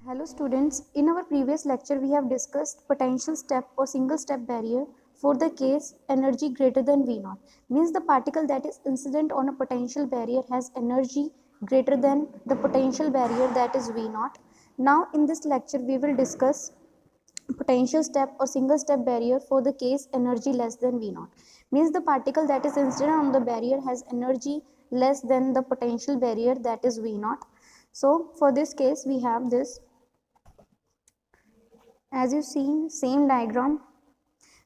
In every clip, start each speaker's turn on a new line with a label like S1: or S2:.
S1: Hello students, in our previous lecture we have discussed potential step or single step barrier for the case energy greater than V naught. Means the particle that is incident on a potential barrier has energy greater than the potential barrier that is V naught. Now in this lecture we will discuss potential step or single step barrier for the case energy less than V naught. Means the particle that is incident on the barrier has energy less than the potential barrier that is V naught. So for this case we have this. As you see, same diagram,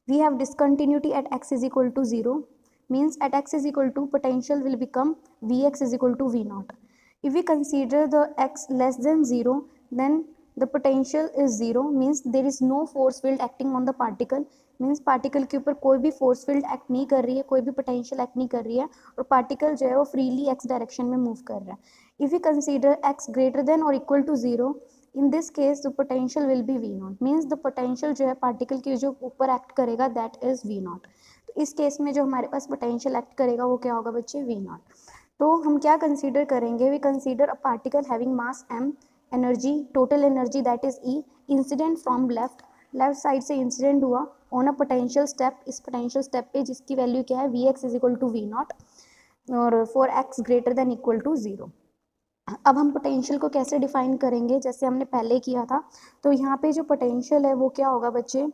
S1: we have discontinuity at x is equal to 0, means at x is equal to potential will become Vx is equal to V naught. If we consider the x less than 0, then the potential is 0, means there is no force field acting on the particle, means particle के ऊपर कोई भी force field act नहीं कर रही है, कोई भी potential act नहीं कर रही है और particle जो है वो freely x direction में move कर रहा है. If we consider x greater than or equal to 0, in this case the potential will be V naught, means the potential जो है particle के जो ऊपर act करेगा that is V naught. तो इस केस में जो हमारे पास potential act करेगा वो क्या होगा बच्चे, V naught. तो हम क्या कंसीडर करेंगे, we consider a particle having mass m, energy total energy that is E, incident from left side से इंसिडेंट हुआ ऑन अ पोटेंशियल स्टेप, इस पोटेंशियल स्टेप पे जिसकी वैल्यू क्या है Vx is equal to V naught और for x greater than equal to 0. अब हम पोटेंशियल को कैसे डिफाइन करेंगे, जैसे हमने पहले किया था. तो यहाँ पे जो पोटेंशियल है वो क्या होगा बच्चे,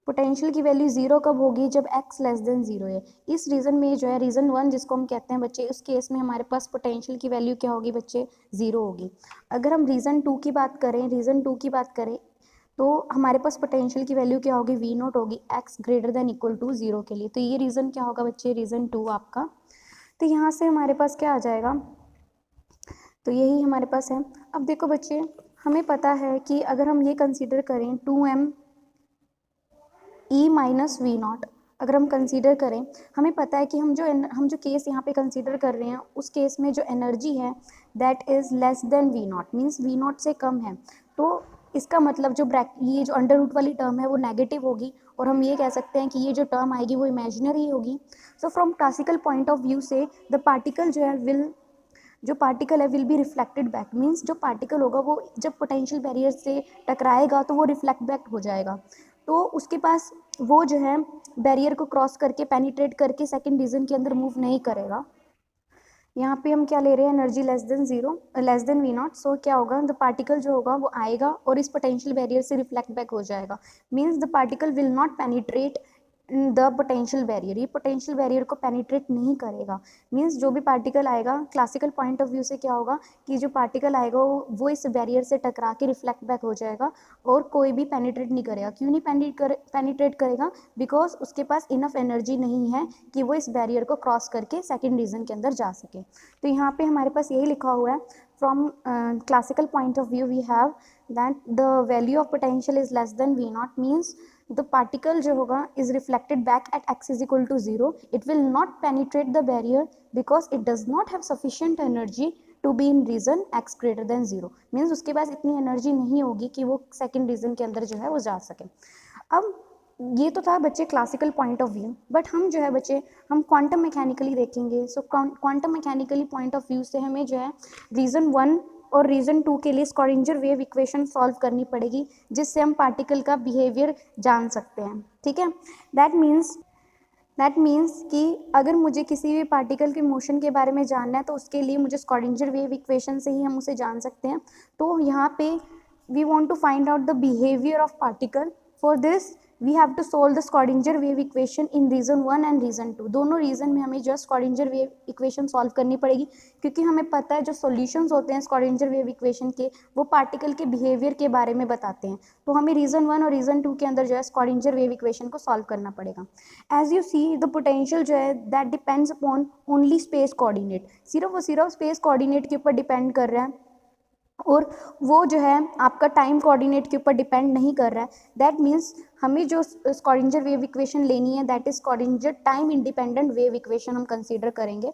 S1: पोटेंशियल की वैल्यू 0 कब होगी, जब x लेस देन 0 है. इस रीजन में जो है रीजन 1 जिसको हम कहते हैं बच्चे, उस केस में हमारे पास पोटेंशियल की वैल्यू क्या होगी बच्चे, 0 होगी. अगर हम रीजन 2 की बात करें तो हमारे पास पोटेंशियल की वैल्यू क्या होगी, V नॉट होगी x greater than equal to 0 के लिए. तो ये रीजन क्या होगा बच्चे, रीजन 2 आपका. तो यहाँ से हमारे पास क्या आ जाएगा, तो यही हमारे पास है. अब देखो बच्चे, हमें पता है कि अगर हम ये कंसीडर करें 2m E minus V not, अगर हम कंसीडर करें, हमें पता है कि हम जो केस यहाँ पे कंसीडर कर रहे हैं उस केस में जो एनर्जी है that is less than V naught, means V naught से कम है. तो इसका मतलब जो ये जो अंडर रूट वाली टर्म है वो नेगेटिव होगी और हम ये कह सकते हैं कि ये जो टर्म आएगी वो इमेजिनरी होगी. So from classical point of view से द पार्टिकल जो है will be reflected back, means जो पार्टिकल होगा वो जब पोटेंशियल बैरियर से टकराएगा तो वो रिफ्लेक्ट बैक हो जाएगा. तो उसके पास वो जो है बैरियर को क्रॉस करके पेनिट्रेट करके सेकंड रीजन के अंदर मूव नहीं करेगा. यहाँ पे हम क्या ले रहे हैं, energy less than V naught. So क्या होगा, द पार्टिकल जो होगा वो आएगा और इस पोटेंशियल बैरियर से रिफ्लेक्ट बैक हो जाएगा, means the particle will not penetrate the potential barrier, ये पोटेंशियल बैरियर को पेनिट्रेट नहीं करेगा. मीन्स जो भी पार्टिकल आएगा क्लासिकल पॉइंट ऑफ व्यू से क्या होगा कि जो पार्टिकल आएगा वो इस बैरियर से टकरा के रिफ्लेक्ट बैक हो जाएगा और कोई भी पेनिट्रेट नहीं करेगा. क्यों नहीं पेनिट्रेट करेगा, बिकॉज उसके पास इनफ एनर्जी नहीं है कि वो इस बैरियर को क्रॉस करके सेकेंड रीजन के अंदर जा सके. तो यहाँ पे हमारे पास यही लिखा हुआ है, from classical point of view we have that the value of potential is less than V naught, means the particle जो होगा is reflected back at x is equal to 0. It will not penetrate the barrier because it does not have sufficient energy to be in region x greater than 0. Means उसके पास इतनी energy नहीं होगी कि वो second reason के अंदर जो है वो जा सके. अब ये तो था बच्चे classical point of view, but हम जो है बच्चे हम क्वांटम मैकेनिकली देखेंगे. सो quantum mechanically point of view से हमें जो है रीजन 1 और रीजन 2 के लिए स्क्रोडिंजर वेव इक्वेशन सॉल्व करनी पड़ेगी जिससे हम पार्टिकल का बिहेवियर जान सकते हैं. ठीक है, दैट मीन्स कि अगर मुझे किसी भी पार्टिकल के मोशन के बारे में जानना है तो उसके लिए मुझे स्क्रोडिंजर वेव इक्वेशन से ही हम उसे जान सकते हैं. तो यहाँ पे we want to find out the behaviour of particle. For this we have to solve the Schrodinger wave equation in region 1 and region 2. दोनों रीजन में हमें जो स्क्रोडिंजर वेव इक्वेशन सॉल्व करनी पड़ेगी, क्योंकि हमें पता है जो सॉल्यूशंस होते हैं स्क्रोडिंजर वेव इक्वेशन के वो पार्टिकल के बिहेवियर के बारे में बताते हैं. तो हमें रीजन 1 और रीजन 2 के अंदर जो है स्क्रोडिंजर वेव इक्वेशन को सॉल्व करना पड़ेगा. As you see the potential जो है that depends upon only space coordinate, सिर्फ स्पेस कोऑर्डिनेट के ऊपर डिपेंड कर रहा है और वो जो है आपका टाइम कोऑर्डिनेट के ऊपर डिपेंड नहीं कर रहा है. दैट मीन्स हमें जो स्क्रोडिंजर वेव इक्वेशन लेनी है that is Schrödinger time independent wave equation हम कंसीडर करेंगे.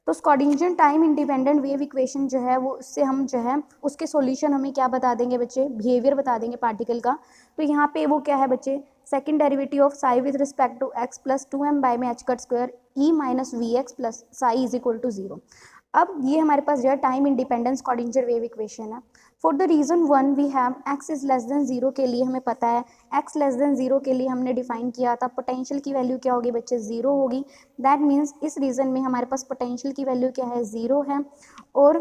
S1: तो Schrödinger time independent wave equation जो है वो उससे हम जो है उसके सॉल्यूशन हमें क्या बता देंगे बच्चे, बिहेवियर बता देंगे पार्टिकल का. तो यहाँ पे वो क्या है बच्चे, second derivative of psi with respect to x plus 2m by में h cut square E minus V x plus psi is equal to 0. अब ये हमारे पास जो है time independence Schrodinger wave equation है. For the reason 1 we have x is less than 0 के लिए हमें पता है x लेस देन 0 के लिए हमने डिफाइन किया था पोटेंशियल की वैल्यू क्या होगी बच्चे 0 होगी। दैट मीन्स इस रीज़न में हमारे पास पोटेंशियल की वैल्यू क्या है 0 है। और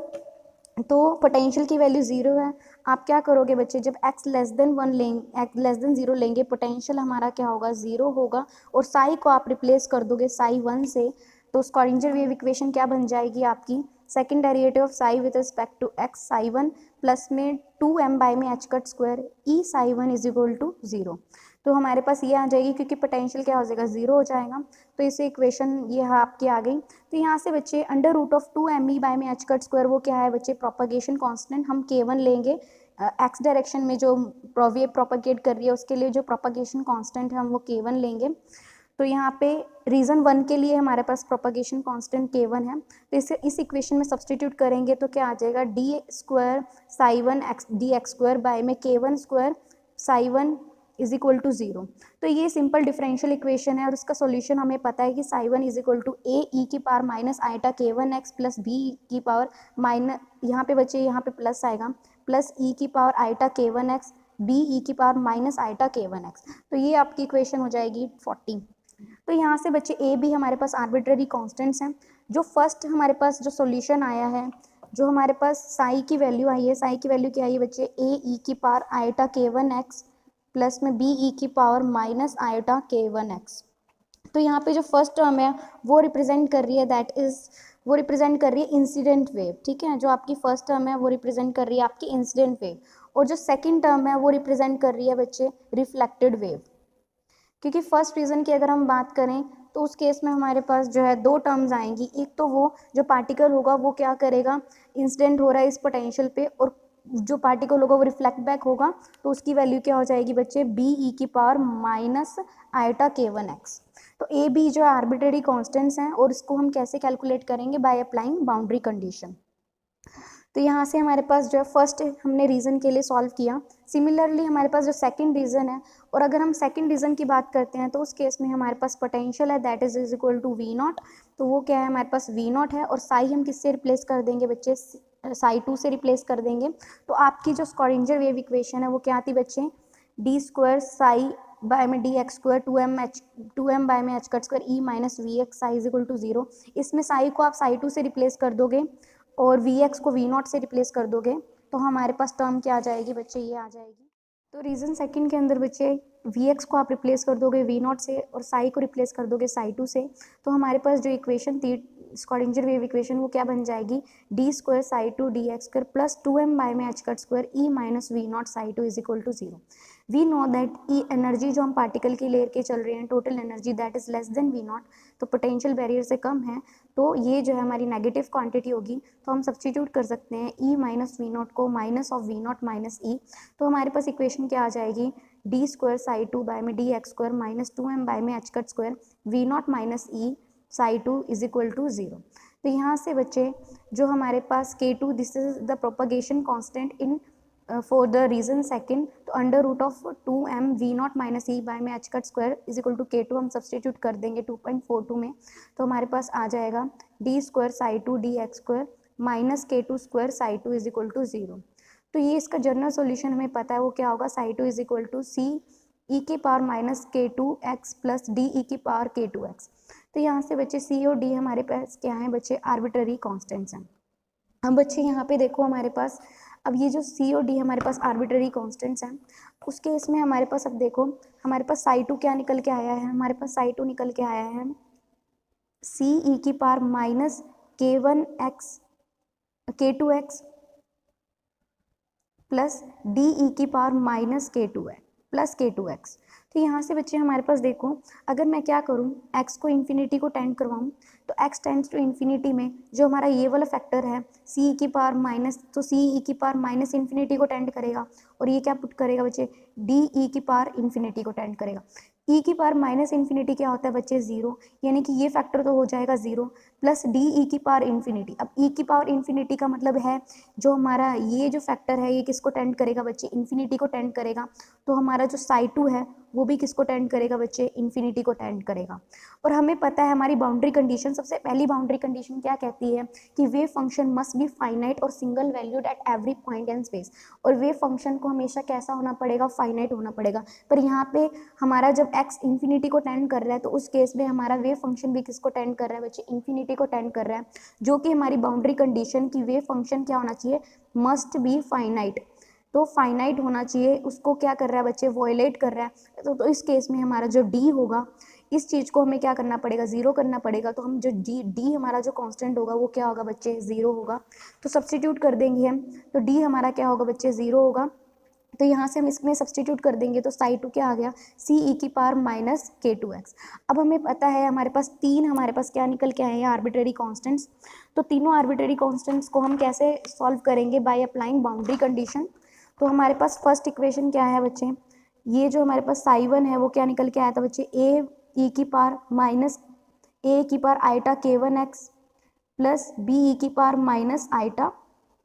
S1: तो पोटेंशियल की वैल्यू 0 है। आप क्या करोगे बच्चे जब x लेस देन 1 लेंगे x लेस देन 0 लेंगे पोटेंशियल हमारा क्या होगा 0 होगा और साई को आप रिप्लेस कर दोगे साई 1 से तो स्क्वाडिंजर वेव इक्वेशन क्या बन जाएगी आपकी second derivative of psi with respect to x psi 1 plus में 2m बाय में h cut square e psi 1 is equal to 0। तो हमारे पास ये आ जाएगी क्योंकि पोटेंशियल क्या हो जाएगा 0 हो जाएगा तो इसे इक्वेशन ये आपकी आ गई। तो यहाँ से बच्चे under root of 2me by में h कट स्क्वायर वो क्या है बच्चे प्रोपगेशन कांस्टेंट हम k1 लेंगे x डायरेक्शन में जो वेव प्रोपगेट कर रही है उसके लिए जो प्रोपगेशन कांस्टेंट है हम वो k1 लेंगे। तो यहाँ पे रीज़न 1 के लिए हमारे पास प्रोपगेशन कांस्टेंट k1 है तो इसे इस इक्वेशन में सब्सटीट्यूट करेंगे तो क्या आ जाएगा d square psi 1 x d x square by में k1 square psi 1 is equal to 0। तो ये सिंपल डिफरेंशियल इक्वेशन है और उसका सॉल्यूशन हमें पता है कि psi 1 is equal to A e की power minus iota k1 x plus B की पावर माइनस यहाँ पे बच्चे यहाँ पे प्लस आएगा प्लस ई की power iota k1 x B e की power minus iota k1 x. तो ये आपकी इक्वेशन हो जाएगी 40। तो यहाँ से बच्चे ए बी हमारे पास आर्बिट्ररी कांस्टेंट्स हैं। जो फर्स्ट हमारे पास जो सॉल्यूशन आया है जो हमारे पास साई की वैल्यू आई है साई की वैल्यू क्या आई है बच्चे ए ई की power iota k1 x plus में बी ई की power minus iota k1 x. तो यहाँ पे जो फर्स्ट टर्म है वो रिप्रेजेंट कर रही है इंसिडेंट वेव। ठीक है जो आपकी फर्स्ट टर्म है वो रिप्रेजेंट कर रही है आपकी इंसिडेंट वेव और जो सेकंड टर्म है वो रिप्रेजेंट कर रही है बच्चे रिफ्लेक्टेड वेव। क्योंकि फर्स्ट रीज़न की अगर हम बात करें तो उस केस में हमारे पास जो है दो टर्म्स आएंगी। एक तो वो जो पार्टिकल होगा वो क्या करेगा इंसिडेंट हो रहा है इस पोटेंशियल पे और जो पार्टिकल होगा वो रिफ्लेक्ट बैक होगा तो उसकी वैल्यू क्या हो जाएगी बच्चे बी ई की power minus iota k1 x. तो ए बी जो आर्बिट्रेरी कॉन्स्टेंट्स हैं और इसको हम कैसे कैलकुलेट करेंगे बाय अप्लाइंग बाउंड्री कंडीशन। तो यहाँ से हमारे पास जो है फर्स्ट हमने रीज़न के लिए सॉल्व किया। सिमिलरली हमारे पास जो सेकंड रीज़न है और अगर हम सेकंड रीज़न की बात करते हैं तो उस केस में हमारे पास पोटेंशियल है that is equal to V naught. तो वो क्या है हमारे पास वी नॉट है और साई हम किससे रिप्लेस कर देंगे बच्चे साई 2 से रिप्लेस कर देंगे। तो आपकी जो स्क्वाडिंजर वेव इक्वेशन है वो क्या आती बच्चे डी स्क्वायर साई बाय में d x square two m by में h cut square E minus V x psi is equal to 0। इसमें साई को आप साई 2 से रिप्लेस कर दोगे और वी एक्स को वी नॉट से रिप्लेस कर दोगे तो हमारे पास टर्म क्या आ जाएगी बच्चे ये आ जाएगी। तो रीज़न सेकंड के अंदर बच्चे वी एक्स को आप रिप्लेस कर दोगे वी नॉट से और साई को रिप्लेस कर दोगे साई 2 से। तो हमारे पास जो इक्वेशन थी स्क्वाडिंजर वेव इक्वेशन वो क्या बन जाएगी d square psi 2 d x square plus 2m by में h cut square E minus V naught psi 2 is equal to 0। We know that E energy जो हम पार्टिकल की लेकर के चल रहे हैं total energy that is less than V naught तो पोटेंशियल बैरियर से कम है तो ये जो है हमारी नेगेटिव क्वांटिटी होगी। तो हम सब्सटीट्यूट कर सकते हैं ई माइनस वी नॉट को minus of V naught minus E. तो हमारे पास इक्वेशन क्या आ जाएगी डी स्क्वायर साई 2 बाय में d x square minus 2m by में h cut square V naught minus E psi 2 is equal to 0। तो यहाँ से बच्चे जो हमारे पास k2 this is the propagation constant in for the region second तो under root of 2m V naught minus E by में h cut square is equal to k2 हम सब्सटीट्यूट कर देंगे 2.42 में। तो हमारे पास आ जाएगा d square psi 2 d x square minus k2 square psi 2 is equal to 0। तो ये इसका जनरल सॉल्यूशन हमें पता है वो क्या होगा Sai 2 is equal to C e की power minus k2 x plus D e की पावर k2 एक्स। तो यहाँ से बच्चे सी और डी हमारे पास क्या हैं बच्चे आर्बिट्ररी कांस्टेंट्स हैं। अब बच्चे यहाँ पे देखो हमारे पास अब ये जो सी और डी हमारे पास आर्बिट्ररी कांस्टेंट्स हैं उस केस में हमारे पास अब देखो हमारे पास साई 2 क्या निकल के आया है हमारे पास साई 2 निकल के आया है सी ई की power minus k1 x k2 x plus D e की power minus k2 x plus k2 x. तो यहाँ से बच्चे हमारे पास देखो अगर मैं क्या करूँ x को इन्फिनिटी को टेंड करवाऊँ तो x टेंड्स टू इन्फिनिटी में जो हमारा ये वाला फैक्टर है c की पावर माइनस तो c ई की पावर माइनस इन्फिनिटी को टेंड करेगा और ये क्या पुट करेगा बच्चे d ई की पावर इन्फिनिटी को टेंड करेगा। ई की पावर माइनस इन्फिनिटी क्या होता है बच्चे 0 यानी कि ये फैक्टर तो हो जाएगा 0 प्लस डी ई की पावर इन्फिनिटी। अब ई की पावर इन्फिनिटी का मतलब है जो हमारा ये जो फैक्टर है ये किसको टेंड करेगा बच्चे इन्फिनिटी को टेंड करेगा। तो हमारा जो साई 2 है वो भी किसको टेंड करेगा बच्चे, इन्फिनिटी को टेंड करेगा। और हमें पता है हमारी बाउंड्री कंडीशन, सबसे पहली बाउंड्री कंडीशन क्या कहती है कि wave function must be finite और single valued at every point in space. और वेव फंक्शन को हमेशा कैसा होना पड़ेगा, फाइनाइट होना पड़ेगा। पर यहाँ पे हमारा जब x इन्फिनिटी को टेंड कर रहा है तो उस केस में हमारा वेव फंक्शन भी किसको टेंड कर रहा है बच्चे, इन्फिनिटी को टेंड कर रहा है, जो कि हमारी बाउंड्री कंडीशन की वेव फंक्शन क्या होना चाहिए, मस्ट बी फाइनाइट। तो फाइनाइट होना चाहिए, उसको क्या कर रहा है बच्चे, वॉयलेट कर रहा है। तो इस केस में हमारा जो डी होगा, इस चीज़ को हमें क्या करना पड़ेगा, जीरो करना पड़ेगा। तो हम जो डी हमारा जो कांस्टेंट होगा वो क्या होगा बच्चे, जीरो होगा। तो सब्स्टिट्यूट कर देंगे हम, तो डी हमारा क्या होगा बच्चे, जीरो होगा। तो यहाँ से हम इसमें सब्स्टिट्यूट कर देंगे तो साई टू क्या आ गया, सी ई की power minus k two x. अब हमें पता है हमारे पास हमारे पास क्या निकल के आए हैं, आर्बिट्रेरी कांस्टेंट्स। तो तीनों आर्बिट्रेरी कांस्टेंट्स को हम कैसे सॉल्व करेंगे, बाय अप्लाइंग बाउंड्री कंडीशन। तो हमारे पास फर्स्ट इक्वेशन क्या है बच्चे, ये जो हमारे पास साई वन है वो क्या निकल के आया था बच्चे, ए ई की पावर माइनस ए की power iota k one x plus B e की power minus iota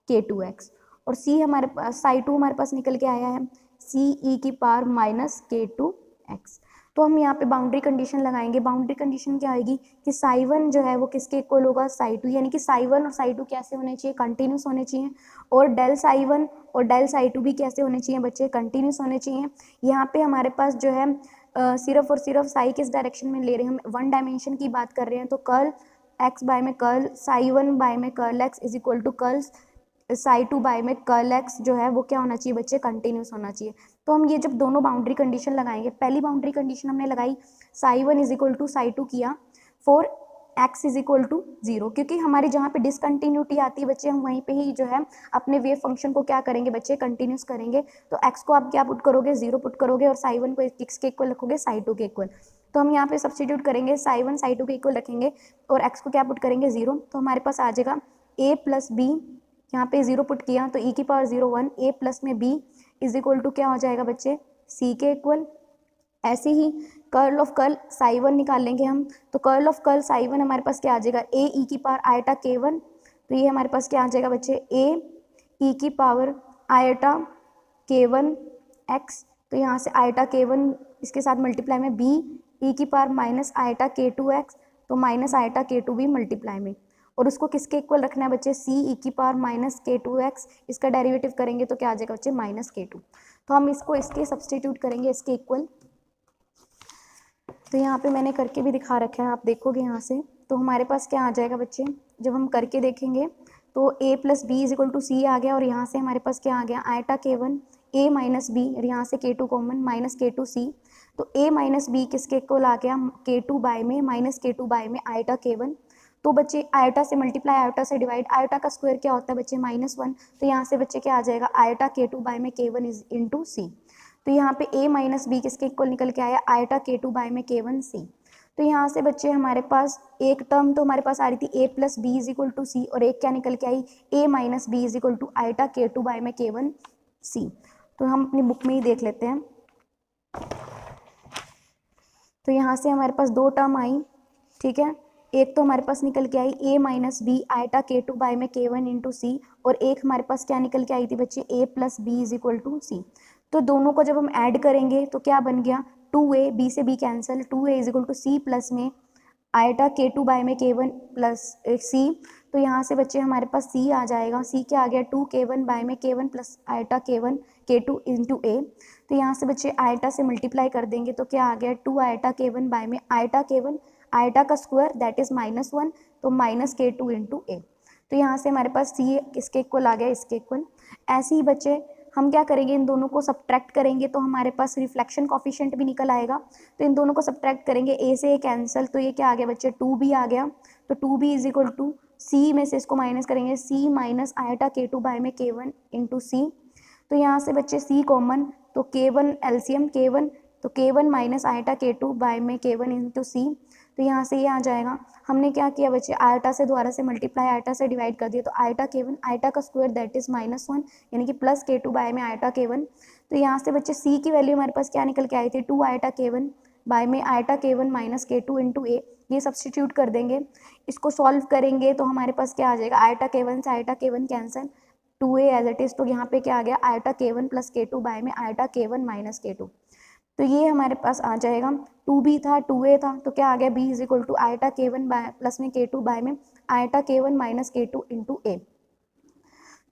S1: k two x. और सी हमारे पास साई टू हमारे पास निकल के आया है सी ई की power minus k two x. तो हम यहाँ पे बाउंड्री कंडीशन लगाएंगे। बाउंड्री कंडीशन क्या आएगी कि साई वन जो है वो किसके इक्वल होगा, साई टू, यानी कि साई वन और साई टू कैसे होने चाहिए, कंटिन्यूस होने चाहिए। और डेल साई वन और डेल साई टू भी कैसे होने चाहिए बच्चे, कंटिन्यूस होने चाहिए। यहाँ पे हमारे पास जो है सिर्फ और सिर्फ साई किस डायरेक्शन में ले रहे हैं, हम वन डायमेंशन की बात कर रहे हैं। तो कर्ल एक्स बाय में कर्ल साई वन बाय में curl x is equal to curl psi two by में कर्ल एक्स जो है वो क्या होना चाहिए बच्चे, कंटिन्यूस होना चाहिए। तो हम ये जब दोनों बाउंड्री कंडीशन लगाएंगे, पहली बाउंड्री कंडीशन हमने लगाई psi one is equal to psi two किया for x is equal to zero, क्योंकि हमारी जहाँ पे डिसकंटिन्यूटी आती है बच्चे हम वहीं पे ही जो है अपने वेव फंक्शन को क्या करेंगे बच्चे, कंटिन्यूस करेंगे। तो एक्स को आप क्या पुट करोगे, जीरो पुट करोगे और साई वन को एक्स के इक्वल रखोगे, साई टू के इक्वल। तो हम यहाँ पे सब्सटीट्यूट करेंगे, साई वन साई टू के इक्वल रखेंगे और एक्स को क्या पुट करेंगे, जीरो। तो हमारे पास आ जाएगा ए प्लस बी, यहाँ पे जीरो पुट किया तो ई की power zero one, A plus में बी इज इक्वल टू क्या हो जाएगा बच्चे, सी के इक्वल। ऐसे ही curl of curl psi one निकाल लेंगे हम। तो curl of curl psi one हमारे पास क्या आ जाएगा, ए ई की पावर आयटा के वन। तो ये हमारे पास क्या आ जाएगा बच्चे, ए ई की power eta k one x. तो यहाँ से आयटा के वन इसके साथ मल्टीप्लाई में बी ई की power minus iota k two x, तो माइनस आयटा के टू भी मल्टीप्लाई में। और उसको किसके इक्वल रखना है बच्चे, सी ई की power minus k two x. इसका डेरिवेटिव करेंगे तो क्या आ जाएगा बच्चे, माइनस के टू। तो हम इसको इसके सब्सटीट्यूट करेंगे इसके इक्वल। तो यहाँ पे मैंने करके भी दिखा रखा है, आप देखोगे यहाँ से तो हमारे पास क्या आ जाएगा बच्चे, जब हम करके देखेंगे तो a plus B is equal to C आ गया। और यहाँ से हमारे पास क्या आ गया, आयटा के वन ए माइनस बी, और यहाँ से के two common minus k to C. तो a माइनस बी किसके इक्वल आ गया, के टू बाय में माइनस के टू बाय में आयटा के वन। तो बच्चे आयटा से मल्टीप्लाई आयटा से डिवाइड, आयटा का स्क्वायर क्या होता है बच्चे, माइनस वन। तो यहाँ से बच्चे क्या आ जाएगा, आयटा के टू बाय में के वन इज इंटू सी। तो यहाँ पे a माइनस बी किसके इक्वल निकल के आया, आयटा के टू बाय में के वन सी। तो यहाँ से बच्चे हमारे पास एक टर्म तो हमारे पास आ रही थी a plus B is equal to C, और एक क्या निकल के आई, a minus B is equal to iota k two by में के वन सी। तो हम अपनी बुक में ही देख लेते हैं। तो यहाँ से हमारे पास दो टर्म आई, ठीक है। एक तो हमारे पास निकल के आई a minus B iota k two by में के वन इंटू सी, और एक हमारे पास क्या निकल के आई थी बच्चे, a plus B is equal to C. तो दोनों को जब हम ऐड करेंगे तो क्या बन गया, 2a, b से b cancel, 2a is equal to C plus में आयटा के टू बाय में के वन प्लस सी। तो यहाँ से बच्चे हमारे पास c आ जाएगा, c क्या आ गया, 2k1 बाय में k1 plus eta k1 k2 into A. तो यहाँ से बच्चे आयटा से मल्टीप्लाई कर देंगे तो क्या आ गया, 2 आयटा k1 बाय में आयटा k1, आयटा का square that is minus one, तो माइनस k2 इंटू ए। तो यहाँ से हमारे पास c किसके इक्वल आ गया, इसके इक्वल। ऐसे ही बच्चे हम क्या करेंगे, इन दोनों को सब्ट्रैक्ट करेंगे तो हमारे पास रिफ्लेक्शन कॉफिशिएंट भी निकल आएगा। तो इन दोनों को सब्ट्रैक्ट करेंगे, a से a कैंसिल, तो ये क्या आ गया बच्चे, 2b आ गया। तो 2b is equal to c में से इसको माइनस करेंगे, c minus iota k two by में के वन इंटू सी। तो यहाँ से बच्चे c कॉमन, तो के वन एलसीएम के वन, तो k one minus iota k two by में के वन इंटू सी। तो यहाँ से ये आ जाएगा। हमने क्या किया बच्चे, आयटा से दोबारा से मल्टीप्लाई आयटा से डिवाइड कर दिया, तो आयटा के वन, आयटा का square that is minus one, यानी कि प्लस के टू बाय में आयटा के वन। तो यहाँ से बच्चे सी की वैल्यू हमारे पास क्या निकल के आई थी, 2 आयटा के वन बाय में iota k one minus k two into ए। ये सब्सटीट्यूट कर देंगे, इसको सॉल्व करेंगे तो हमारे पास क्या आ जाएगा, आयटा के वन से iota k one cancel, 2a as it is. तो यहाँ पे क्या आ गया, iota k one plus k two by में iota k one minus k two. तो ये हमारे पास आ जाएगा 2b था 2a था, तो क्या आ गया b is equal to iota k1 plus में k2 बाय में iota k1 minus k2 into A.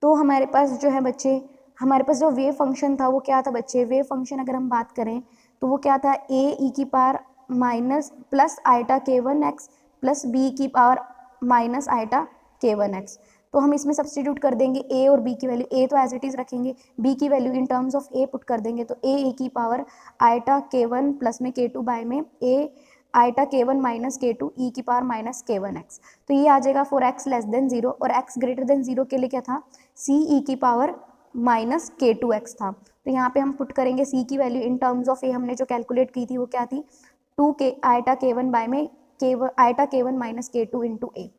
S1: तो हमारे पास जो है बच्चे, हमारे पास जो वेव फंक्शन था वो क्या था बच्चे, वेव फंक्शन अगर हम बात करें तो वो क्या था, a ई की power minus plus eta k1 x plus b की power minus iota k1 x। तो हम इसमें सब्सटीट्यूट कर देंगे a और b की वैल्यू, a तो एज इट इज़ रखेंगे, b की value in terms of a put कर देंगे, तो a e की पावर आयटा k1 प्लस में k2 बाय में a eta k1 minus k2 e की पावर माइनस k1 x। तो ये आ जाएगा फॉर x लेस देन 0 और x ग्रेटर देन 0 के लिए क्या था, c ई की पावर माइनस k2 x था। तो यहाँ पे हम पुट करेंगे c की value in terms of a, हमने जो कैलकुलेट की थी वो क्या थी, 2 के आयटा k1 बाय में iota k1 minus k2 into A.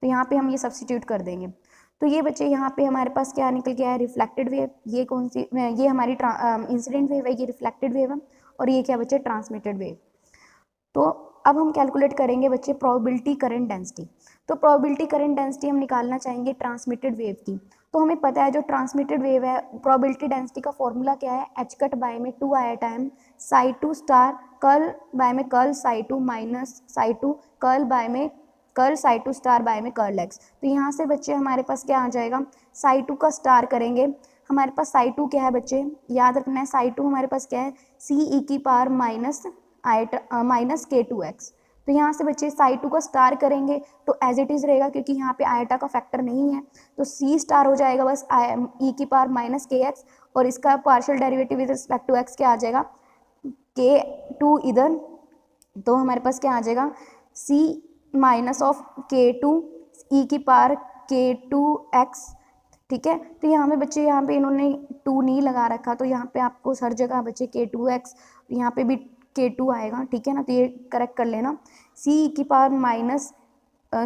S1: तो यहाँ पे हम ये सब्सटीट्यूट कर देंगे। तो ये बच्चे यहाँ पे हमारे पास क्या निकल के आया, रिफ्लेक्टेड वेव। ये कौन सी, ये हमारी इंसिडेंट वेव है, ये रिफ्लेक्टेड वेव है, और ये क्या बच्चे, ट्रांसमिटेड वेव। तो अब हम कैलकुलेट करेंगे बच्चे प्रोबेबिलिटी करंट डेंसिटी। तो प्रोबेबिलिटी करंट डेंसिटी हम निकालना चाहेंगे ट्रांसमिटेड वेव की। तो हमें पता है जो ट्रांसमिटेड वेव है, प्रोबेबिलिटी डेंसिटी का फॉर्मूला क्या है, एच कट बाय में 2 iota m psi 2 star curl by में curl psi 2 minus psi 2 curl by में कर्ल साई 2 स्टार बाय में कर्ल x। तो यहाँ से बच्चे हमारे पास क्या आ जाएगा, साई 2 का स्टार करेंगे, हमारे पास साई 2 क्या है बच्चे, याद रखना है साई 2 हमारे पास क्या है, सी ई की power minus eta minus k2 x। तो यहाँ से बच्चे साई 2 का स्टार करेंगे तो एज इट इज़ रहेगा, क्योंकि यहाँ पे आयटा का फैक्टर नहीं है, तो सी स्टार हो जाएगा बस ई की पावर माइनस के एक्स, और इसका partial derivative with respect to x क्या आ जाएगा, k2 इधर, तो हमारे पास क्या आ जाएगा, c minus of k2 e की पावर k2 x। ठीक है, तो यहाँ पे बच्चे, यहाँ पे इन्होंने 2 नहीं लगा रखा, तो यहाँ पे आपको हर जगह बच्चे k2 x, यहाँ पे भी k2 आएगा, ठीक है ना, तो ये करेक्ट कर लेना, c ई की power minus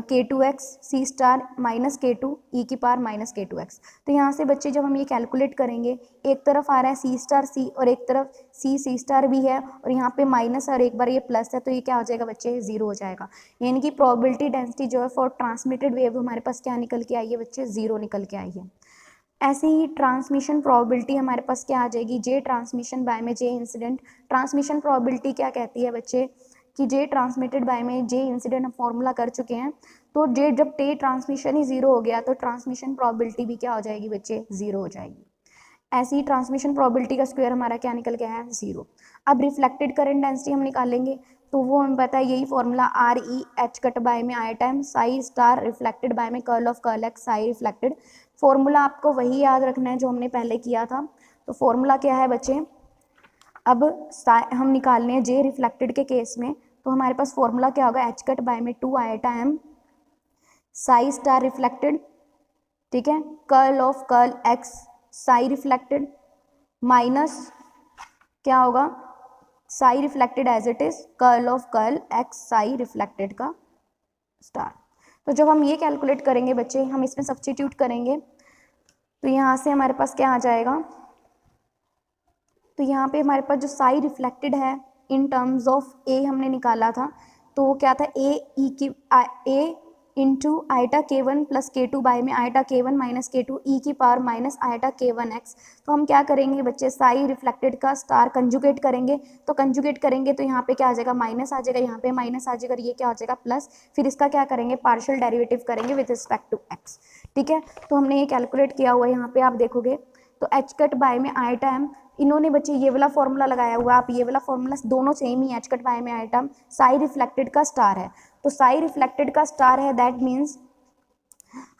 S1: k2 x c star minus k2 e की पावर माइनस k2 x। तो यहाँ से बच्चे जब हम ये कैलकुलेट करेंगे, एक तरफ आ रहा है c स्टार c और एक तरफ c स्टार भी है, और यहाँ पे माइनस और एक बार ये प्लस है, तो ये क्या हो जाएगा बच्चे, 0 हो जाएगा। यानी कि प्रोबेबिलिटी डेंसिटी जो है फॉर ट्रांसमिटेड वेव हमारे पास क्या निकल के आई है बच्चे, 0 निकल के आई है। ऐसे ही ट्रांसमिशन प्रोबेबिलिटी हमारे पास क्या आ जाएगी, जे ट्रांसमिशन बाय में जे इंसिडेंट। ट्रांसमिशन प्रोबेबिलिटी क्या कहती है बच्चे, कि जे ट्रांसमिटेड बाय में जे इंसिडेंट हम फॉर्मूला कर चुके हैं, तो जे जब टे ट्रांसमिशन ही 0 हो गया तो ट्रांसमिशन प्रोबेबिलिटी भी क्या हो जाएगी बच्चे, 0 हो जाएगी। ऐसे ही ट्रांसमिशन प्रोबेबिलिटी का स्क्वायर हमारा क्या निकल गया है, 0। अब रिफ्लेक्टेड करंट डेंसिटी हम निकालेंगे, तो वो हमें पता है यही formula R E h cut by में iota m psi star reflected by में curl of curl x psi reflected. Formula आपको वही याद रखना है जो हमने पहले किया था। तो फॉर्मूला क्या है बच्चे, अब हम निकालने हैं जे रिफ्लेक्टेड के केस में, तो हमारे पास फॉर्मूला क्या होगा, एच कट बाय में 2 iota m psi star reflected, ठीक है, curl of curl x psi reflected minus क्या होगा, psi reflected as it is curl of curl x psi reflected का स्टार। तो जब हम ये कैलकुलेट करेंगे बच्चे, हम इसमें सब्स्टिट्यूट करेंगे, तो यहाँ से हमारे पास क्या आ जाएगा, तो यहाँ पे हमारे पास जो साई रिफ्लेक्टेड है इन टर्म्स ऑफ ए हमने निकाला था, तो वो क्या था, ए ई की A into iota k1 plus k2 by में iota k1 minus k2 e की power minus iota k1 x। तो हम क्या करेंगे बच्चे, साई रिफ्लेक्टेड का स्टार कंजुगेट करेंगे, तो कंजुगेट करेंगे तो यहाँ पे क्या आ जाएगा, माइनस आ जाएगा, यहाँ पे माइनस आ जाएगा, और ये क्या हो जाएगा प्लस, फिर इसका क्या करेंगे, पार्शियल डेरिवेटिव करेंगे विद रिस्पेक्ट टू x। ठीक है, तो हमने ये कैलकुलेट किया हुआ है, यहाँ पे आप देखोगे तो एच कट बाय में आयटा m, इन्होंने बच्चे ये वाला फॉर्मूला लगाया हुआ, आप ये वाला फॉर्मूला, दोनों same he, H cut by में आयटा साई रिफ्लेक्टेड का स्टार है, तो साई रिफ्लेक्टेड का स्टार है, दैट मीन्स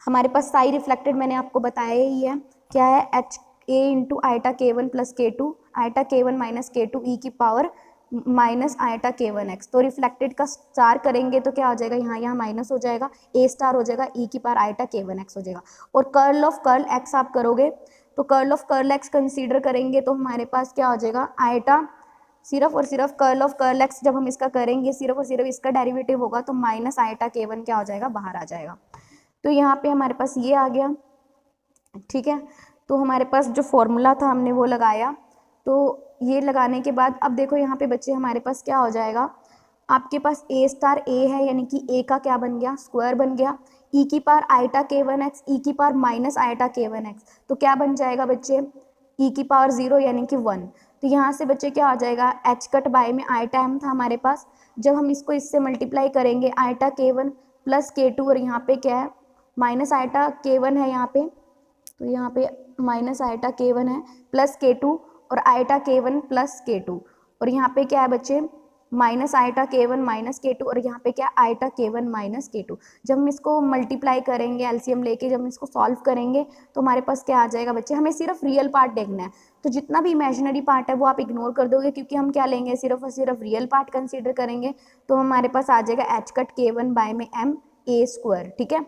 S1: हमारे पास साई रिफ्लेक्टेड मैंने आपको बताया ही है, क्या है, H A into iota k1 plus k2 eta k1 minus k2 e की power minus iota k1 x। तो रिफ्लेक्टेड का स्टार करेंगे तो क्या हो जाएगा, यहाँ माइनस हो जाएगा, ए स्टार हो जाएगा, ई की पावर आयटा k1 x हो जाएगा, और कर्ल ऑफ कर्ल x आप करोगे, तो curl of curl x consider करेंगे तो हमारे पास क्या हो जाएगा, आयटा सिर्फ और सिर्फ कर्ल ऑफ कर्ल एक्स, जब हम इसका करेंगे सिर्फ और सिर्फ इसका डेरिवेटिव होगा, तो माइनस आयटा k1 क्या हो जाएगा, बाहर आ जाएगा। तो यहाँ पे हमारे पास ये आ गया, ठीक है, तो हमारे पास जो फॉर्मूला था हमने वो लगाया, तो ये लगाने के बाद अब देखो यहाँ पे बच्चे हमारे पास क्या हो जाएगा, आपके पास ए स्टार ए है, यानी कि ए का क्या बन गया, स्क्वायर बन गया, ई की पावर आयटा k1 x ई की power minus iota k1 x, तो क्या बन जाएगा बच्चे, ई की पावर 0 यानी कि 1। तो यहाँ से बच्चे क्या आ जाएगा, एच कट बाय में आइटा एम था हमारे पास, जब हम इसको इससे मल्टीप्लाई करेंगे आइटा K1 प्लस K2 और यहाँ पे क्या है माइनस आइटा K1 है यहाँ पे, तो यहाँ पे माइनस आइटा K1 है प्लस K2 और आइटा K1 प्लस K2 और यहाँ पे क्या है बच्चे minus iota K1 minus K2 और यहाँ पे क्या आइटा K1 माइनस K2। जब हम इसको मल्टीप्लाई करेंगे एलसीएम लेके, जब हम इसको सॉल्व करेंगे तो हमारे पास क्या आ जाएगा बच्चे, हमें सिर्फ रियल पार्ट देखना है, तो जितना भी इमेजिनरी पार्ट है वो आप इग्नोर कर दोगे क्योंकि हम क्या लेंगे, सिर्फ और सिर्फ रियल पार्ट कंसिडर करेंगे। तो हमारे पास आ जाएगा एच कट K1 बाय में एम ए स्क्वायर। ठीक है,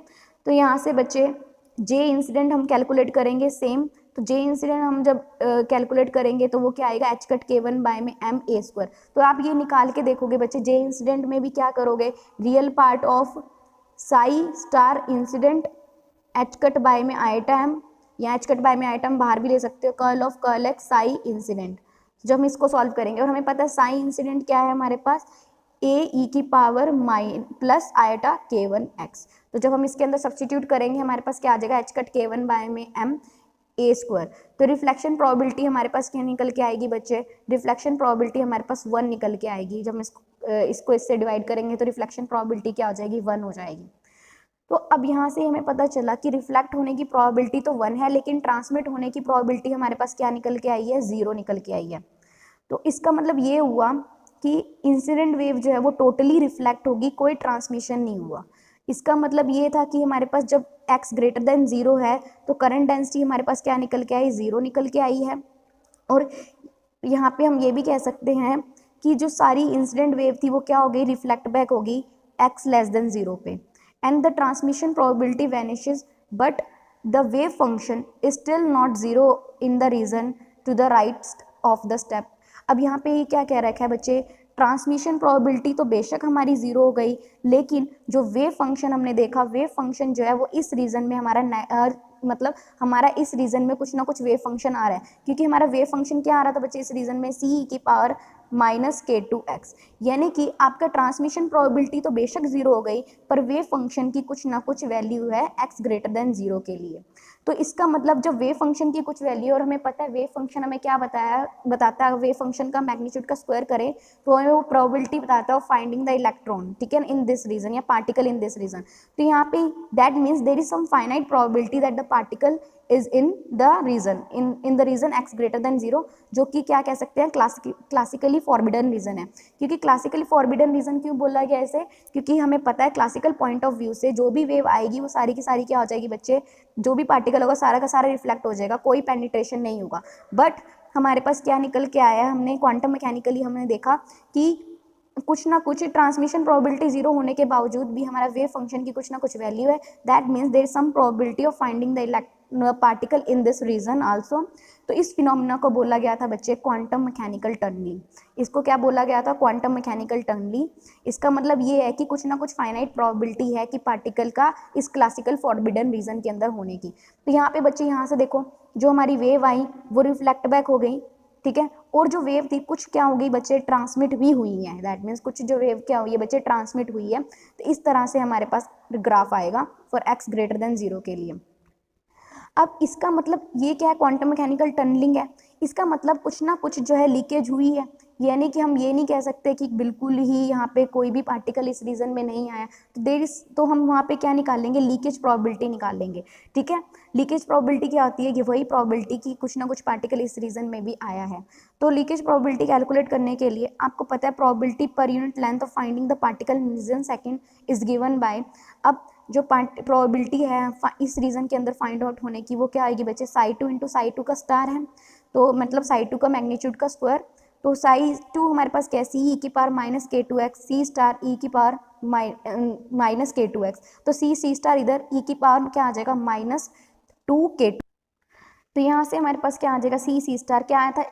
S1: तो यहाँ से बच्चे जे इंसिडेंट हम कैलकुलेट करेंगे सेम, तो जे इंसिडेंट हम जब कैलकुलेट करेंगे तो वो क्या आएगा एच कट K1 बाय में एम ए स्क्वायर। तो आप ये निकाल के देखोगे बच्चे, जे इंसिडेंट में भी क्या करोगे, real part of Sai star incident H cut by में आइटा एम, या एच कट बाय में आइटा एम बाहर भी ले सकते हो, curl of curl x Sai incident. जब हम इसको सॉल्व करेंगे और हमें पता है साई इंसिडेंट क्या है हमारे पास, ए ई की power minus plus iota K1 x. तो जब हम इसके अंदर सब्सटीट्यूट करेंगे हमारे पास क्या आ जाएगा एच कट K1 बाय में एम ए स्क्वायर। तो रिफ्लेक्शन प्रोबेबिलिटी हमारे पास क्या निकल के आएगी बच्चे, रिफ्लेक्शन प्रोबेबिलिटी हमारे पास 1 निकल के आएगी। जब हम इसको इससे डिवाइड करेंगे तो रिफ्लेक्शन प्रोबेबिलिटी क्या हो जाएगी, 1 हो जाएगी। तो अब यहाँ से हमें पता चला कि रिफ्लेक्ट होने की प्रोबेबिलिटी तो 1 है, लेकिन ट्रांसमिट होने की प्रोबेबिलिटी हमारे पास क्या निकल के आई है, 0 निकल के आई है। तो इसका मतलब ये हुआ कि इंसिडेंट वेव जो है वो टोटली रिफ्लेक्ट होगी, कोई ट्रांसमिशन नहीं हुआ। इसका मतलब ये था कि हमारे पास जब x ग्रेटर देन 0 है तो करंट डेंसिटी हमारे पास क्या निकल के आई, 0 निकल के आई है। और यहाँ पे हम ये भी कह सकते हैं कि जो सारी इंसिडेंट वेव थी वो क्या हो गई, रिफ्लेक्ट बैक होगी x लेस देन 0 पे, and the transmission probability vanishes but the wave function is still not 0 in the region to the right of the step. अब यहाँ पे ये क्या कह रखा है बच्चे, ट्रांसमिशन प्रोबेबिलिटी तो बेशक हमारी 0 हो गई, लेकिन जो वेव फंक्शन हमने देखा, वेव फंक्शन जो है वो इस रीजन में हमारा मतलब हमारा इस रीजन में कुछ ना कुछ वेव फंक्शन आ रहा है, क्योंकि हमारा वेव फंक्शन क्या आ रहा था बच्चे इस रीजन में, सी की पावर माइनस K2x, यानी कि आपका ट्रांसमिशन प्रोबेबिलिटी तो बेशक 0 हो गई पर वेव फंक्शन की कुछ ना कुछ वैल्यू है x ग्रेटर देन 0 के लिए। तो इसका मतलब जब वेव फंक्शन की कुछ वैल्यू, और हमें पता है वेव फंक्शन हमें क्या बताता है, वेव फंक्शन का मैग्नीट्यूड का स्क्वायर करें तो हमें वो प्रोबेबिलिटी बताता है फाइंडिंग द इलेक्ट्रॉन, ठीक है, इन दिस रीजन या पार्टिकल इन दिस रीजन। तो यहाँ पे that means there is some finite probability that the particle is in the region, in the region x greater than 0, जो कि क्या कह सकते हैं क्लासिकली फॉरबिडन रीजन है। क्योंकि क्लासिकली फॉरबिडन रीजन क्यों बोला गया ऐसे, क्योंकि हमें पता है क्लासिकल पॉइंट ऑफ व्यू से जो भी वेव आएगी वो सारी की सारी क्या हो जाएगी बच्चे, जो भी पार्टिकल होगा सारा का सारा रिफ्लेक्ट हो जाएगा, कोई पेनिट्रेशन नहीं होगा। बट हमारे पास क्या निकल के आया, हमने क्वांटम मैकेनिकली हमने देखा कि कुछ ना कुछ ट्रांसमिशन प्रोबेबिलिटी 0 होने के बावजूद भी हमारा वेव फंक्शन की कुछ ना कुछ वैल्यू है, that means there is some probability of finding the particle in this region also. तो इस फिनोमिना को बोला गया था बच्चे क्वांटम मैकेनिकल टनलिंग। इसको क्या बोला गया था, क्वांटम मैकेनिकल टनलिंग। इसका मतलब ये है कि कुछ ना कुछ फाइनाइट प्रोबेबिलिटी है कि पार्टिकल का इस क्लासिकल फॉरबिडन रीजन के अंदर होने की। तो यहाँ पे बच्चे यहाँ से देखो जो हमारी वेव आई वो रिफ्लेक्ट बैक हो गई, ठीक है, और जो वेव थी कुछ क्या हो गई बच्चे, ट्रांसमिट भी हुई है, दैट मीन्स कुछ जो वेव क्या हुई है बच्चे, ट्रांसमिट हुई है। तो इस तरह से हमारे पास ग्राफ आएगा फॉर x ग्रेटर देन 0 के लिए। अब इसका मतलब ये क्या है, क्वांटम मैकेनिकल टनलिंग है, इसका मतलब कुछ ना कुछ जो है लीकेज हुई है, यानी कि हम ये नहीं कह सकते कि बिल्कुल ही यहाँ पे कोई भी पार्टिकल इस रीजन में नहीं आया, तो देर इज, तो हम वहाँ पे क्या निकालेंगे, लीकेज प्रोबेबिलिटी निकालेंगे, ठीक है। लीकेज प्रोबेबिलिटी क्या होती है कि वही प्रोबेबिलिटी कि कुछ ना कुछ पार्टिकल इस रीजन में भी आया है। तो लीकेज प्रोबेबिलिटी कैलकुलेट करने के लिए आपको पता है probability per unit length of finding the particle in region second is given by, अब जो प्रोबेबिलिटी है इस रीजन के अंदर फाइंड आउट होने की वो क्या आएगी बच्चे, साई2 इंटू साई2 का स्टार है, तो मतलब साई2 का मैग्नीट्यूड का स्क्वायर, तो साई2 हमारे पास क्या है, सी ई की पावर माइनस K2x, सी स्टार ई की पावर माइनस K2x, तो सी स्टार इधर ई की पावर क्या आ जाएगा माइनस 2K2। तो यहाँ से हमारे पास क्या आ जाएगा, सी स्टार क्या आया था,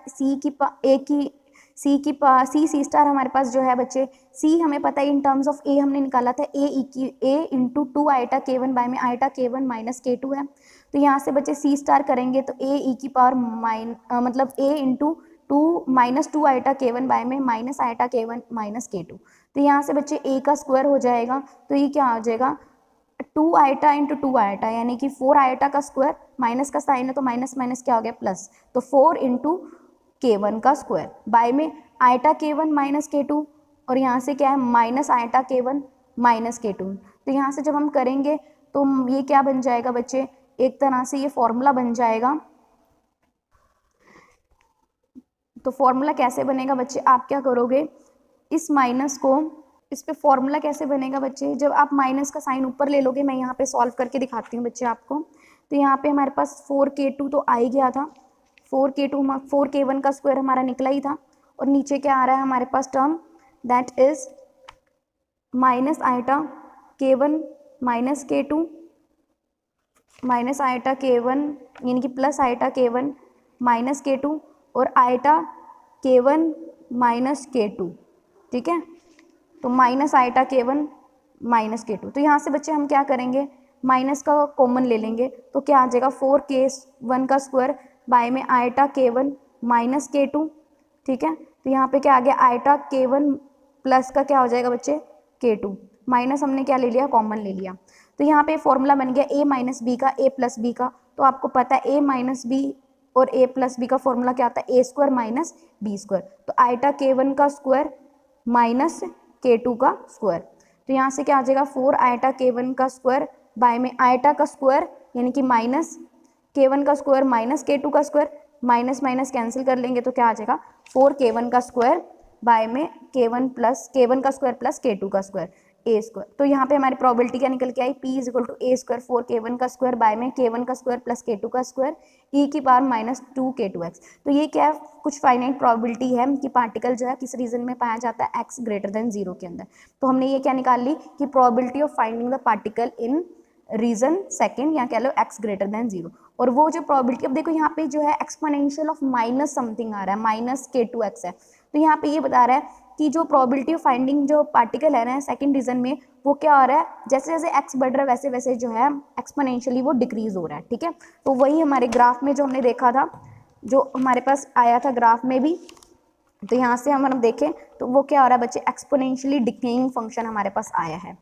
S1: सी स्टार हमारे पास जो है बच्चे, सी हमें पता है इन टर्म्स ऑफ ए हमने निकाला था, ए इंटू 2 आइटा K1 बाय में आइटा K1 माइनस K2 है। तो यहाँ से बच्चे सी स्टार करेंगे तो ए ई की पावर मतलब A into 2 minus 2 iota K1 by में minus iota K1 minus K2। तो यहाँ से बच्चे ए का स्क्वायर हो जाएगा, तो ये क्या आ जाएगा 2 आइटा इंटू 2 आइटा, यानी कि 4 आइटा का स्क्वायर, माइनस का साइन है तो माइनस माइनस क्या हो गया प्लस, तो 4 इंटू K1 का स्क्वायर बाय में आयटा K1 माइनस K2 और यहाँ से क्या है minus iota K1 minus K2। तो यहाँ से जब हम करेंगे तो ये क्या बन जाएगा बच्चे, एक तरह से ये फॉर्मूला बन जाएगा। तो फॉर्मूला कैसे बनेगा बच्चे, आप क्या करोगे, इस माइनस को, इस पे फॉर्मूला कैसे बनेगा बच्चे, जब आप माइनस का साइन ऊपर ले लोगे, मैं यहाँ पे सॉल्व करके दिखाती हूँ बच्चे आपको। तो यहाँ पे हमारे पास 4K2 तो आ ही गया था, 4K1 का स्क्वायर हमारा निकला ही था, और नीचे क्या आ रहा है हमारे पास term, that is minus iota K1 minus K2 minus iota K1 यानी कि plus eta K1 minus K2 और आयटा K1 माइनस K2, ठीक है। तो minus iota K1 minus K2, तो यहाँ से बच्चे हम क्या करेंगे, माइनस का कॉमन ले लेंगे, तो क्या आ जाएगा 4K1 का स्क्वायर बाय में आयटा K1 माइनस K2, ठीक है। तो यहाँ पे क्या आ गया, आयटा K1 प्लस का क्या हो जाएगा बच्चे K2, माइनस हमने क्या ले लिया, कॉमन ले लिया। तो यहाँ पे फॉर्मूला बन गया a माइनस बी का, a प्लस बी का। तो आपको पता है a माइनस बी और a प्लस बी का फॉर्मूला क्या आता है, a square minus B square. तो आयटा K1 का स्क्वायर माइनस K2 का स्क्वायर, तो यहाँ से क्या आ जाएगा 4 आयटा K1 का स्क्वायर बाय में आयटा का स्क्वायर यानी कि माइनस K1 का स्क्वायर माइनस K2 का स्क्वायर, माइनस माइनस कैंसिल कर लेंगे तो क्या आ जाएगा 4K1 का स्क्वायर बाय में K1 का स्क्वायर प्लस K2 का स्क्वायर ए स्क्वायर। तो यहाँ पे हमारी प्रोबेबिलिटी क्या निकल के आई, P is equal to A square 4K1 का स्क्वायर बाय में K1 का स्क्वायर प्लस K2 का स्क्वायर ई की पावर माइनस 2K2x। तो ये क्या है, कुछ फाइनाइट प्रोबेबिलिटी है कि पार्टिकल जो है किस रीजन में पाया जाता है, x ग्रेटर देन 0 के अंदर। तो हमने ये क्या निकाल ली कि probability of finding the particle in region second या कह लो x ग्रेटर देन 0। और वो जो प्रोबेबिलिटी, अब देखो यहाँ पे जो है एक्सपोनेंशियल ऑफ माइनस समथिंग आ रहा है, माइनस K2x है। तो यहाँ पे ये बता रहा है कि जो प्रोबेबिलिटी ऑफ फाइंडिंग जो पार्टिकल है ना सेकंड रीजन में, वो क्या हो रहा है, जैसे जैसे x बढ़ रहा है वैसे वैसे जो है एक्सपोनेंशियली वो डिक्रीज हो रहा है, ठीक है। तो वही हमारे ग्राफ में जो हमने देखा था, जो हमारे पास आया था ग्राफ में भी, तो यहाँ से हम देखें तो वो क्या हो रहा है बच्चे, एक्सपोनेंशियली डिक्रीइंग फंक्शन हमारे पास आया है।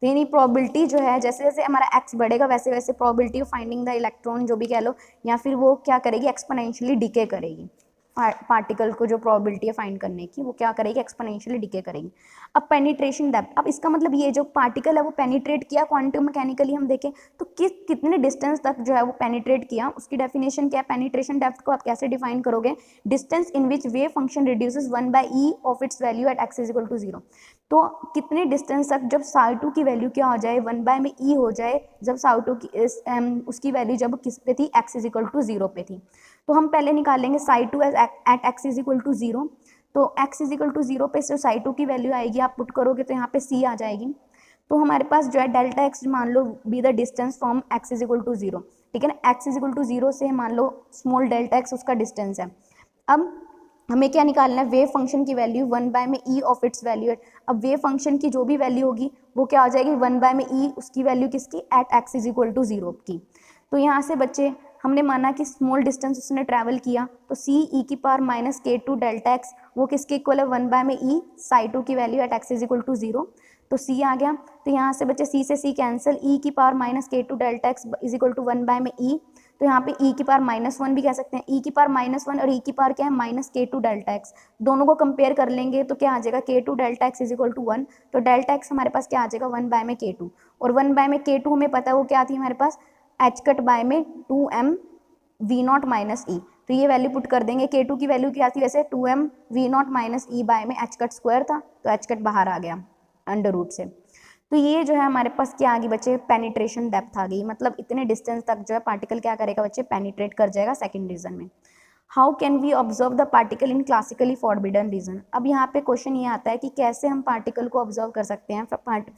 S1: तो यानी प्रोबेबिलिटी जो है जैसे जैसे हमारा x बढ़ेगा वैसे वैसे probability of finding the electron जो भी कह लो, या फिर वो क्या करेगी, एक्सपोनेंशियली डिके करेगी। पार्टिकल को जो प्रोबेबिलिटी है फाइंड करने की, वो क्या करेगी, एक्सपोनेंशियली डिके करेगी। अब पेनिट्रेशन डेप्थ, अब इसका मतलब ये जो पार्टिकल है वो पेनिट्रेट किया क्वांटम मैकेनिकली, हम देखें तो कितने डिस्टेंस तक जो है वो पेनिट्रेट किया, उसकी डेफिनेशन क्या है। पेनिट्रेशन डेप्थ को आप कैसे डिफाइन करोगे, distance in which wave function reduces 1/e of its value at x is equal to 0। तो कितने डिस्टेंस तक जब साई2 की वैल्यू क्या हो जाए, 1/e हो जाए, जब साई2 की उसकी वैल्यू जब किस पे थी, x इज इक्वल टू 0 पे थी। तो हम पहले निकालेंगे psi two at x is equal to 0। तो x इज इक्वल टू 0 पे जो साई2 की वैल्यू आएगी आप पुट करोगे तो यहाँ पे c आ जाएगी। तो हमारे पास जो है डेल्टा x मान लो be the distance from x is equal to 0, ठीक है ना। x इज इक्वल टू 0 से मान लो स्मॉल डेल्टा x उसका डिस्टेंस है। अब हमें क्या निकालना है, वेव फंक्शन की value 1/e of its value. अब वेव फंक्शन की जो भी वैल्यू होगी वो क्या हो जाएगी, 1/e उसकी वैल्यू किसकी, at x is equal to 0 की। तो यहाँ से बच्चे हमने माना कि स्मॉल डिस्टेंस उसने ट्रैवल किया, तो c e की power minus K2 delta x वो किसके इक्वल है, 1/e साई2 की value at x is equal to 0। तो c आ गया। तो यहाँ से बच्चे c से c कैंसिल, e की power minus K2 delta x is equal to 1/e। तो यहाँ पे e की पावर -1 भी कह सकते हैं, e की पावर -1 और e की पावर क्या है, माइनस K2 डेल्टा x। दोनों को कंपेयर कर लेंगे तो क्या आ जाएगा, K2 delta x is equal to 1। तो डेल्टा x हमारे पास क्या आ जाएगा, 1/K2, और 1/K2 हमें पता है वो क्या थी हमारे पास, h कट बाय में 2m v0 माइनस e। तो ये वैल्यू पुट कर देंगे, K2 की वैल्यू क्या थी वैसे, 2m v0 minus e by में h कट स्क्वायर था, तो h कट बाहर आ गया अंडर रूट से। तो ये जो है हमारे पास क्या आ गई बच्चे, पेनिट्रेशन डेप्थ आ गई, मतलब इतने डिस्टेंस तक जो है पार्टिकल क्या करेगा बच्चे, पेनिट्रेट कर जाएगा सेकंड रीजन में। How can we observe the particle in classically forbidden region. अब यहाँ पे क्वेश्चन ये आता है कि कैसे हम पार्टिकल को ऑब्जर्व कर सकते हैं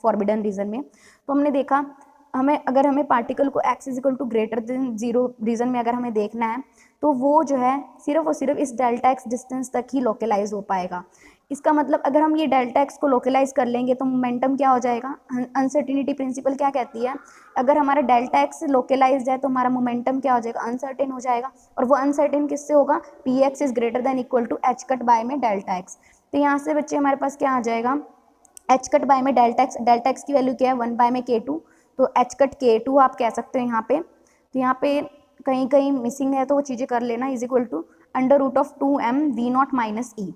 S1: फॉरबिडन रीजन में। तो हमने देखा, अगर हमें पार्टिकल को x is equal to greater than 0 region में अगर हमें देखना है, तो वो जो है सिर्फ और सिर्फ इस डेल्टा x डिस्टेंस तक ही लोकलाइज हो पाएगा। इसका मतलब अगर हम ये डेल्टा x को लोकलाइज कर लेंगे तो मोमेंटम क्या हो जाएगा, अनसर्टिनिटी प्रिंसिपल क्या कहती है, अगर हमारा डेल्टा x लोकलाइज है तो हमारा मोमेंटम क्या हो जाएगा, अनसर्टेन हो जाएगा। और वो अनसर्टेन किससे होगा, px is greater than equal to h cut by में डेल्टा x। तो यहाँ से बच्चे हमारे पास क्या आ जाएगा, h कट बाय में डेल्टा x की वैल्यू क्या है, 1/K2, तो h कट K2 आप कह सकते हो यहाँ पे। तो यहाँ पे कहीं कहीं मिसिंग है तो वो चीज़ें कर लेना, is equal to √2m v0 minus E.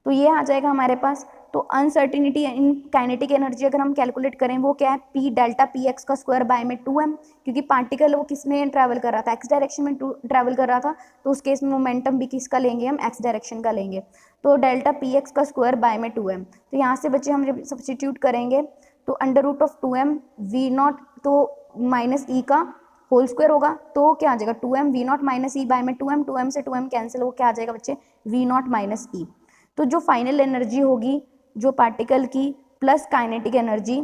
S1: तो ये आ जाएगा हमारे पास। तो अनसर्टिनिटी इन काइनेटिक एनर्जी अगर हम कैलकुलेट करें वो क्या है, पी डेल्टा पी एक्स का स्क्वायर बाय में 2m, क्योंकि पार्टिकल वो किस में ट्रैवल कर रहा था, एक्स डायरेक्शन में ट्रैवल कर रहा था, तो उस केस में मोमेंटम भी किसका लेंगे हम, एक्स डायरेक्शन का लेंगे। तो डेल्टा पी एक्स का स्क्वायर बाय में 2m। तो यहाँ से बच्चे हम जब सब्सटीट्यूट करेंगे तो √2m v0 तो माइनस ई का होल स्क्वायर होगा, तो क्या आ जाएगा 2m v0 minus E by में 2m से 2m कैंसिल हो, क्या आ जाएगा बच्चे v0 माइनस ई। तो जो फाइनल एनर्जी होगी जो पार्टिकल की प्लस काइनेटिक एनर्जी,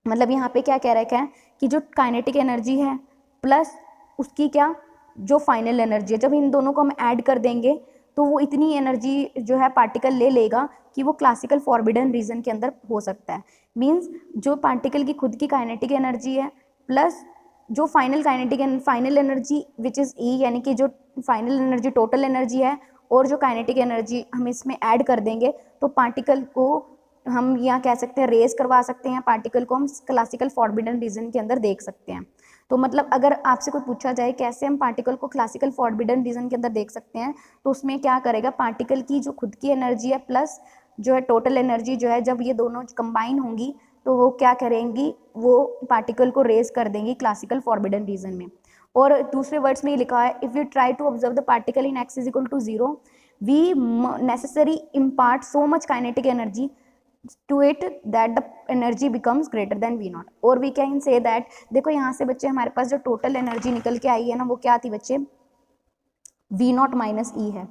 S1: मतलब यहाँ पे क्या कह रखा है कि जो काइनेटिक एनर्जी है प्लस उसकी क्या जो फाइनल एनर्जी है, जब इन दोनों को हम ऐड कर देंगे तो वो इतनी एनर्जी जो है पार्टिकल ले लेगा कि वो क्लासिकल फॉरबिडन रीजन के अंदर हो सकता है। मींस जो पार्टिकल की खुद की काइनेटिक एनर्जी है प्लस जो फाइनल एनर्जी विच इज़ ई, यानी कि जो फाइनल एनर्जी टोटल एनर्जी है और जो काइनेटिक एनर्जी हम इसमें ऐड कर देंगे तो पार्टिकल को हम यहाँ कह सकते हैं रेज करवा सकते हैं, पार्टिकल को हम क्लासिकल फॉरबिडन रीजन के अंदर देख सकते हैं। तो मतलब अगर आपसे कोई पूछा जाए कैसे हम पार्टिकल को क्लासिकल फॉरबिडन रीजन के अंदर देख सकते हैं, तो उसमें क्या करेगा, पार्टिकल की जो खुद की एनर्जी है प्लस जो है टोटल एनर्जी जो है, जब ये दोनों कंबाइन होंगी तो वो क्या करेंगी, वो पार्टिकल को रेज कर देंगी क्लासिकल फॉरबिडन रीजन में। और दूसरे वर्ड्स में ये लिखा है, if you try to observe the particle in x = 0 we necessary impart so much kinetic energy to it that the energy becomes greater than v0, और we can say that, देखो यहाँ से बच्चे हमारे पास जो टोटल एनर्जी निकल के आई है ना वो क्या थी बच्चे, v0 माइनस ई है।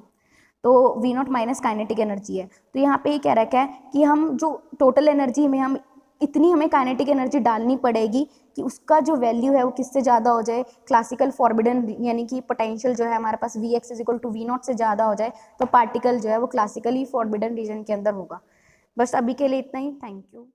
S1: तो v0 माइनस काइनेटिक एनर्जी है। तो यहाँ पे ये कह रखा है कि हम जो टोटल एनर्जी में हम इतनी हमें काइनेटिक एनर्जी डालनी पड़ेगी कि उसका जो वैल्यू है वो किससे ज़्यादा हो जाए, क्लासिकल फॉरबिडन, यानी कि पोटेंशियल जो है हमारे पास Vx = v0 से ज़्यादा हो जाए, तो पार्टिकल जो है वो क्लासिकली फॉरबिडन रीजन के अंदर होगा। बस अभी के लिए इतना ही, थैंक यू।